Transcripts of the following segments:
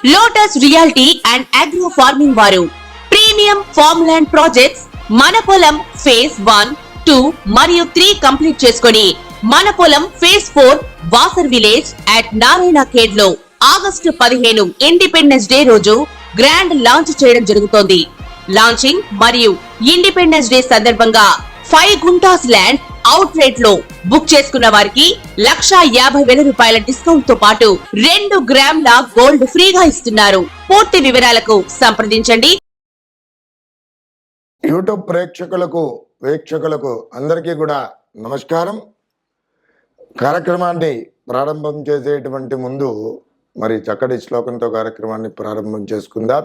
Lotus reality and agro farming వారు premium farm land projects మన పొలం ఫేజ్ 1, 2 మరియు 3 కంప్లీట్ చేసుకొని మన పొలం phase 4 Wasar village at Narayana Khed లో ఆగస్టు 15 ఇండిపెండెన్స్ డే రోజు గ్రాండ్ లాంచ్ చేయడం జరుగుతోంది. లాంచింగ్ మరియు ఇండిపెండెన్స్ డే సందర్భంగా 5 గుంటాస్ ల్యాండ్ అవుట్ రేట్ లో బుక్ చేసుకున్న వారికి 1,50,000 రూపాయల డిస్కౌంట్ తో పాటు 2 గ్రాముల గోల్డ్ ఫ్రీగా ఇస్తున్నారు. పూర్తి వివరాలకు సంప్రదించండి. యూట్యూబ్ ప్రేక్షకులకు వీక్షకులకు అందరికీ కూడా నమస్కారం. కార్యక్రమాన్ని ప్రారంభం చేసేటువంటి ముందు మరి చక్కటి శ్లోకంతో కార్యక్రమాన్ని ప్రారంభం చేసుకుందాం.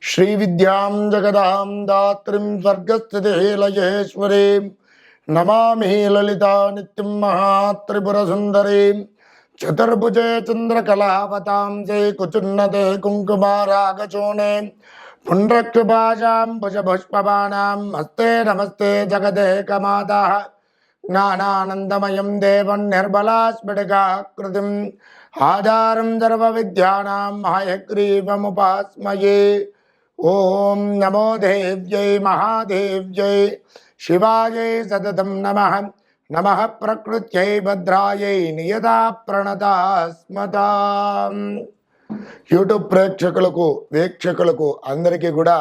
శ్రీ విద్యాం జగదాం దాత్రిం స్వర్గస్థితి లయేశ్వరీం నమామి లలితా నిత్యం మహాత్రిపుర సుందరీం చతుర్భుజే చంద్రకళావతాంసే కుచున్నతే కుంకుమారాగచూనే పుండ్రక్షుభాషాం భుజపుష్పబాణాం హస్తే నమస్తే జగదేకమాతః జ్ఞానానందమయం దేవం నిర్మలాస్ఫటికాకృతిం ఆధారం సర్వవిద్యానాం హయగ్రీవముపాస్మయే. ఓం నమో దేవ్యై మహాదేవ్యై శివాయై సతతం నమః. నమః ప్రకృత్యై భద్రాయై నియతా ప్రణతాస్మతాం. యూట్యూబ్ ప్రేక్షకులకు వీక్షకులకు అందరికీ కూడా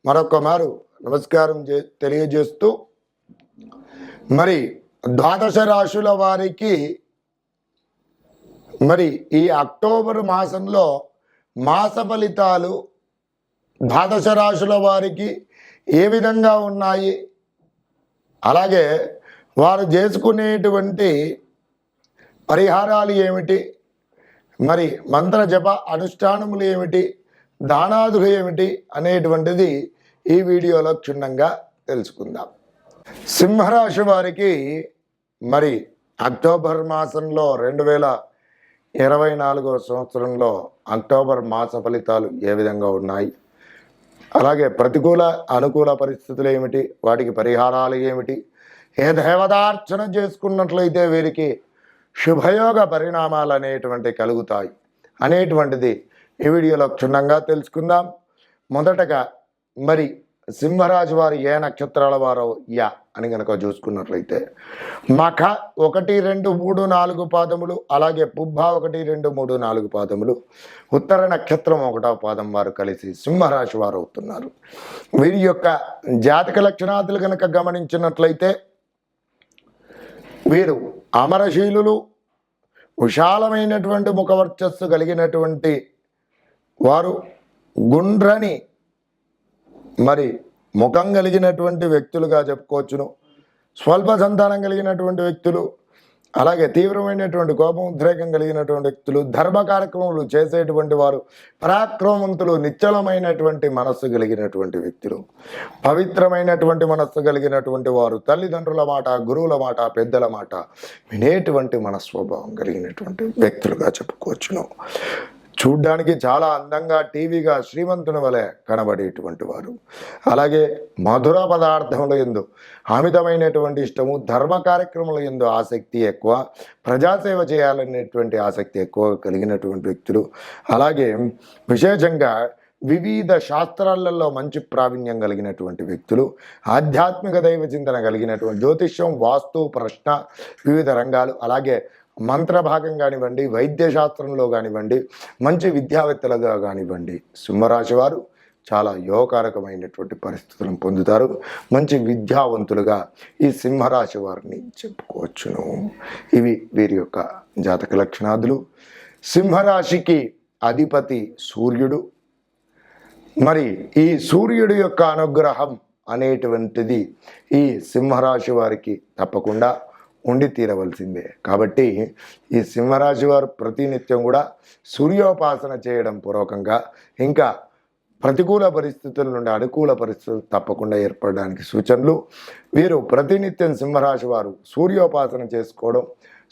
మరొక మారు నమస్కారం తెలియజేస్తూ మరి ద్వాదశ రాశుల వారికి మరి ఈ అక్టోబర్ మాసంలో మాస ఫలితాలు ద్వాదశ రాశుల వారికి ఏ విధంగా ఉన్నాయి, అలాగే వారు చేసుకునేటువంటి పరిహారాలు ఏమిటి, మరి మంత్ర జప అనుష్ఠానములు ఏమిటి, దానాదులు ఏమిటి అనేటువంటిది ఈ వీడియోలో క్షుణ్ణంగా తెలుసుకుందాం. సింహరాశి వారికి మరి అక్టోబర్ మాసంలో 2024 సంవత్సరంలో అక్టోబర్ మాస ఫలితాలు ఏ విధంగా ఉన్నాయి, అలాగే ప్రతికూల అనుకూల పరిస్థితులు ఏమిటి, వాటికి పరిహారాలు ఏమిటి, ఏ దేవతార్చన చేసుకున్నట్లయితే వీరికి శుభయోగ పరిణామాలు అనేటువంటి కలుగుతాయి అనేటువంటిది ఈ వీడియోలో క్షుణ్ణంగా తెలుసుకుందాం. మొదటగా మరి సింహరాశి వారు ఏ నక్షత్రాల వారో అని కనుక చూసుకున్నట్లయితే మఖ 1, 2, 3, 4 పాదములు, అలాగే పుబ్బ 1, 2, 3, 4 పాదములు, ఉత్తర నక్షత్రం 1వ పాదం వారు కలిసి సింహరాశి వారు అవుతున్నారు. వీరి యొక్క జాతక లక్షణాదులు కనుక గమనించినట్లయితే వీరు అమరశీలులు, విశాలమైనటువంటి ముఖవర్చస్సు కలిగినటువంటి వారు, గుండ్రని మరి ముఖం కలిగినటువంటి వ్యక్తులుగా చెప్పుకోవచ్చును. స్వల్ప సంతానం కలిగినటువంటి వ్యక్తులు, అలాగే తీవ్రమైనటువంటి కోపం ఉద్రేకం కలిగినటువంటి వ్యక్తులు, ధర్మ కార్యక్రమాలు చేసేటువంటి వారు, పరాక్రమవంతులు, నిశ్చలమైనటువంటి మనస్సు కలిగినటువంటి వ్యక్తులు, పవిత్రమైనటువంటి మనస్సు కలిగినటువంటి వారు, తల్లిదండ్రుల మాట, గురువుల మాట, పెద్దల మాట వినేటువంటి మనస్వభావం కలిగినటువంటి వ్యక్తులుగా చెప్పుకోవచ్చును. చూడ్డానికి చాలా అందంగా టీవీగా శ్రీమంతుని వలె కనబడేటువంటి వారు, అలాగే మధుర పదార్థముల యందు అమితమైనటువంటి ఇష్టము, ధర్మ కార్యక్రమాల యందు ఆసక్తి ఎక్కువ, ప్రజాసేవ చేయాలనేటువంటి ఆసక్తి ఎక్కువ కలిగినటువంటి వ్యక్తులు, అలాగే విశేషంగా వివిధ శాస్త్రాలలో మంచి ప్రావీణ్యం కలిగినటువంటి వ్యక్తులు, ఆధ్యాత్మిక దైవ చింతన కలిగినటువంటి జ్యోతిష్యం, వాస్తు, ప్రశ్న, వివిధ రంగాలు, అలాగే మంత్ర భాగం కానివ్వండి, వైద్యశాస్త్రంలో కానివ్వండి, మంచి విద్యావేత్తలుగా కానివ్వండి సింహరాశి వారు చాలా యోగకారకమైనటువంటి పరిస్థితులను పొందుతారు. మంచి విద్యావంతులుగా ఈ సింహరాశి వారిని చెప్పుకోవచ్చును. ఇవి వీరి యొక్క జాతక లక్షణాదులు. సింహరాశికి అధిపతి సూర్యుడు. మరి ఈ సూర్యుడి యొక్క అనుగ్రహం అనేటువంటిది ఈ సింహరాశి వారికి తప్పకుండా ఉండి తీరవలసిందే. కాబట్టి ఈ సింహరాశి వారు ప్రతినిత్యం కూడా సూర్యోపాసన చేయడం పూర్వకంగా, ఇంకా ప్రతికూల పరిస్థితుల నుండి అనుకూల పరిస్థితులు తప్పకుండా ఏర్పడడానికి సూచనలు. వీరు ప్రతినిత్యం సింహరాశి వారు సూర్యోపాసన చేసుకోవడం,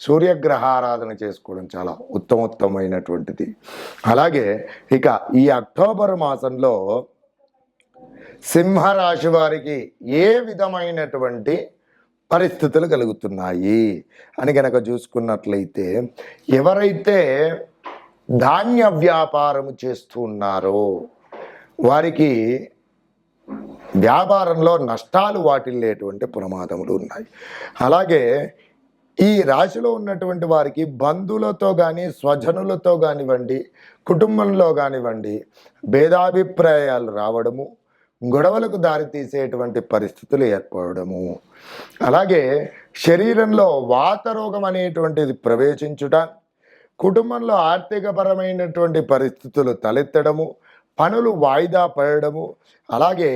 సూర్యగ్రహ ఆరాధన చేసుకోవడం చాలా ఉత్తమోత్తమైనటువంటిది. అలాగే ఇక ఈ అక్టోబర్ మాసంలో సింహరాశి వారికి ఏ విధమైనటువంటి పరిస్థితులు కలుగుతున్నాయి అని కనుక చూసుకున్నట్లయితే, ఎవరైతే ధాన్య వ్యాపారము చేస్తూ ఉన్నారో వారికి వ్యాపారంలో నష్టాలు వాటిల్లేటువంటి ప్రమాదములు ఉన్నాయి. అలాగే ఈ రాశిలో ఉన్నటువంటి వారికి బంధువులతో కానీ స్వజనులతో కానివ్వండి, కుటుంబంలో కానివ్వండి భేదాభిప్రాయాలు రావడము, గొడవలకు దారితీసేటువంటి పరిస్థితులు ఏర్పడము, అలాగే శరీరంలో వాతరోగం అనేటువంటిది ప్రవేశించుట, కుటుంబంలో ఆర్థికపరమైనటువంటి పరిస్థితులు తలెత్తడము, పనులు వాయిదా పడడము, అలాగే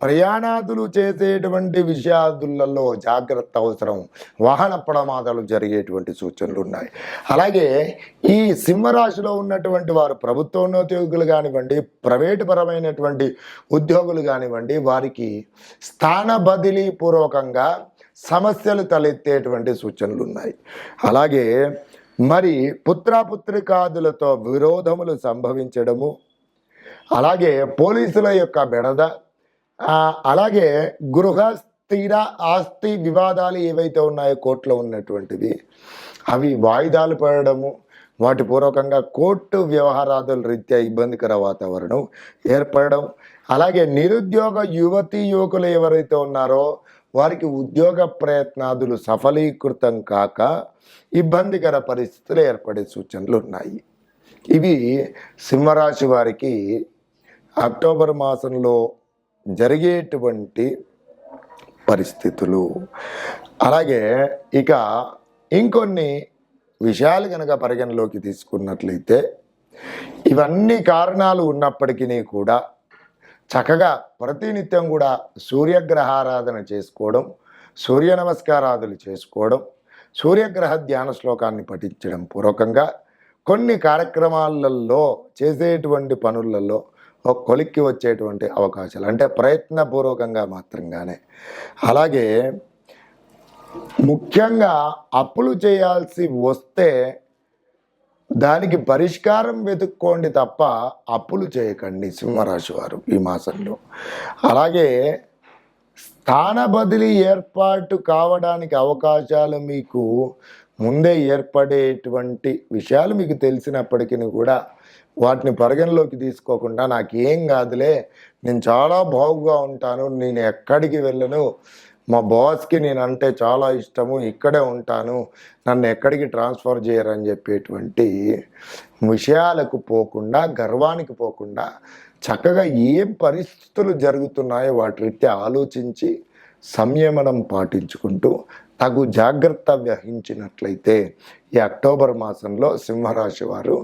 ప్రయాణాదులు చేసేటువంటి విషయాదులలో జాగ్రత్త అవసరం, వాహన ప్రమాదాలు జరిగేటువంటి సూచనలు ఉన్నాయి. అలాగే ఈ సింహరాశిలో ఉన్నటువంటి వారు ప్రభుత్వోద్యోగులు కానివ్వండి, ప్రైవేటు పరమైనటువంటి ఉద్యోగులు కానివ్వండి, వారికి స్థాన బదిలీ పూర్వకంగా సమస్యలు తలెత్తేటువంటి సూచనలు ఉన్నాయి. అలాగే మరి పుత్రపుత్రికాదులతో విరోధములు సంభవించడము, అలాగే పోలీసుల యొక్క బెడద, అలాగే గృహ స్థిర ఆస్తి వివాదాలు ఏవైతే ఉన్నాయో కోర్టులో ఉన్నటువంటివి అవి వాయిదాలు పడడము, వాటి పూర్వకంగా కోర్టు వ్యవహారాదుల రీత్యా ఇబ్బందికర వాతావరణం ఏర్పడడం, అలాగే నిరుద్యోగ యువతీ యువకులు ఎవరైతే ఉన్నారో వారికి ఉద్యోగ ప్రయత్నాదులు సఫలీకృతం కాక ఇబ్బందికర పరిస్థితులు ఏర్పడే సూచనలు ఉన్నాయి. ఇవి సింహరాశి వారికి అక్టోబర్ మాసంలో జరిగేటువంటి పరిస్థితులు. అలాగే ఇక ఇంకొన్ని విషయాలు కనుక పరిగణలోకి తీసుకున్నట్లయితే ఇవన్నీ కారణాలు ఉన్నప్పటికీ కూడా చక్కగా ప్రతినిత్యం కూడా సూర్యగ్రహారాధన చేసుకోవడం, సూర్య నమస్కారాదులు చేసుకోవడం, సూర్యగ్రహ ధ్యాన శ్లోకాన్ని పఠించడం పూర్వకంగా కొన్ని కార్యక్రమాలలో చేసేటువంటి పనులలో ఒక కొలిక్కి వచ్చేటువంటి అవకాశాలు, అంటే ప్రయత్నపూర్వకంగా మాత్రంగానే. అలాగే ముఖ్యంగా అప్పులు చేయాల్సి వస్తే దానికి పరిష్కారం వెతుక్కోండి తప్ప అప్పులు చేయకండి సింహరాశి వారు ఈ మాసంలో. అలాగే స్థాన బదిలీ ఏర్పాటు కావడానికి అవకాశాలు మీకు ముందే ఏర్పడేటువంటి విషయాలు మీకు తెలిసినప్పటికీ కూడా వాటిని పరిగణలోకి తీసుకోకుండా నాకేం కాదులే, నేను చాలా బాగుగా ఉంటాను, నేను ఎక్కడికి వెళ్ళను, మా బాస్కి నేనంటే చాలా ఇష్టము, ఇక్కడే ఉంటాను, నన్ను ఎక్కడికి ట్రాన్స్ఫర్ చేయరని చెప్పేటువంటి విషయాలకు పోకుండా, గర్వానికి పోకుండా చక్కగా ఏం పరిస్థితులు జరుగుతున్నాయో వాటి రీత్యా ఆలోచించి సంయమనం పాటించుకుంటూ తగు జాగ్రత్త వహించినట్లయితే ఈ అక్టోబర్ మాసంలో సింహరాశి వారు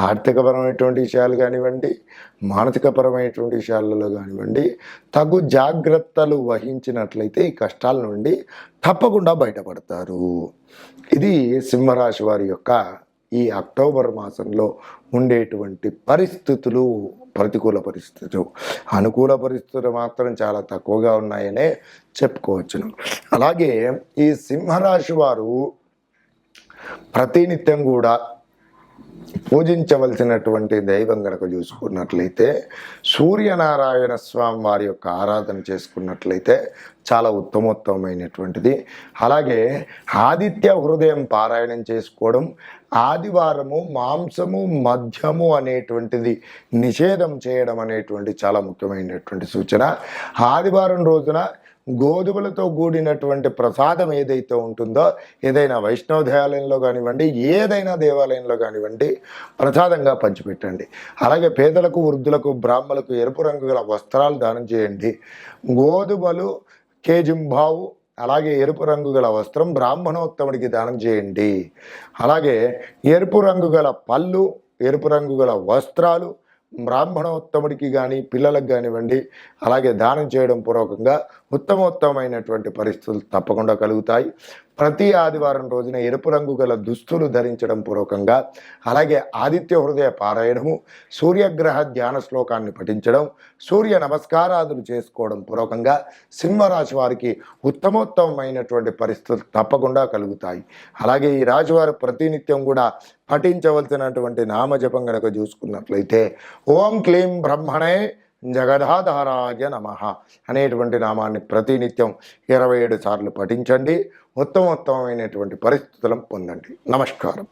ఆర్థికపరమైనటువంటి విషయాలు కానివ్వండి, మానసికపరమైనటువంటి విషయాలలో కానివ్వండి తగు జాగ్రత్తలు వహించినట్లయితే ఈ కష్టాల నుండి తప్పకుండా బయటపడతారు. ఇది సింహరాశి వారి యొక్క ఈ అక్టోబర్ మాసంలో ఉండేటువంటి పరిస్థితులు, ప్రతికూల పరిస్థితులు. అనుకూల పరిస్థితులు మాత్రం చాలా తక్కువగా ఉన్నాయనే చెప్పుకోవచ్చును. అలాగే ఈ సింహరాశి వారు ప్రతినిత్యం కూడా పూజించవలసినటువంటి దైవం గనక చూసుకున్నట్లయితే సూర్యనారాయణ స్వామి వారి యొక్క ఆరాధన చేసుకున్నట్లయితే చాలా ఉత్తమోత్తమైనటువంటిది. అలాగే ఆదిత్య హృదయం పారాయణం చేసుకోవడం, ఆదివారము మాంసము మద్యము అనేటువంటిది నిషేధం చేయడం అనేటువంటి చాలా ముఖ్యమైనటువంటి సూచన. ఆదివారం రోజున గోధుమలతో కూడినటువంటి ప్రసాదం ఏదైతే ఉంటుందో, ఏదైనా వైష్ణవ దేవాలయంలో కానివ్వండి, ఏదైనా దేవాలయంలో కానివ్వండి ప్రసాదంగా పంచిపెట్టండి. అలాగే పేదలకు, వృద్ధులకు, బ్రాహ్మణులకు ఎరుపు రంగు గల వస్త్రాలు దానం చేయండి. గోధుమలు కేజింబావు, అలాగే ఎరుపు రంగు గల వస్త్రం బ్రాహ్మణోత్తముడికి దానం చేయండి. అలాగే ఎరుపు రంగు గల పళ్ళు, ఎరుపు రంగు గల వస్త్రాలు బ్రాహ్మణోత్తముడికి కానీ పిల్లలకు కానివ్వండి అలాగే దానం చేయడం పూర్వకంగా ఉత్తమోత్తమైనటువంటి పరిస్థితులు తప్పకుండా కలుగుతాయి. ప్రతి ఆదివారం రోజున ఎరుపు రంగు గల దుస్తులు ధరించడం పూర్వకంగా, అలాగే ఆదిత్య హృదయ పారాయణము, సూర్యగ్రహ ధ్యాన శ్లోకాన్ని పఠించడం, సూర్య నమస్కారాదులు చేసుకోవడం పూర్వకంగా సింహరాశి వారికి ఉత్తమోత్తమైనటువంటి పరిస్థితులు తప్పకుండా కలుగుతాయి. అలాగే ఈ రాశివారు ప్రతినిత్యం కూడా పఠించవలసినటువంటి నామజపం గనక చూసుకున్నట్లయితే ఓం క్లీం బ్రహ్మణే జగదాధారాయ నమః అనేటువంటి నామాన్ని ప్రతినిత్యం 27 సార్లు పఠించండి. ఉత్తమోత్తమైనటువంటి పరిస్థితులను పొందండి. నమస్కారం.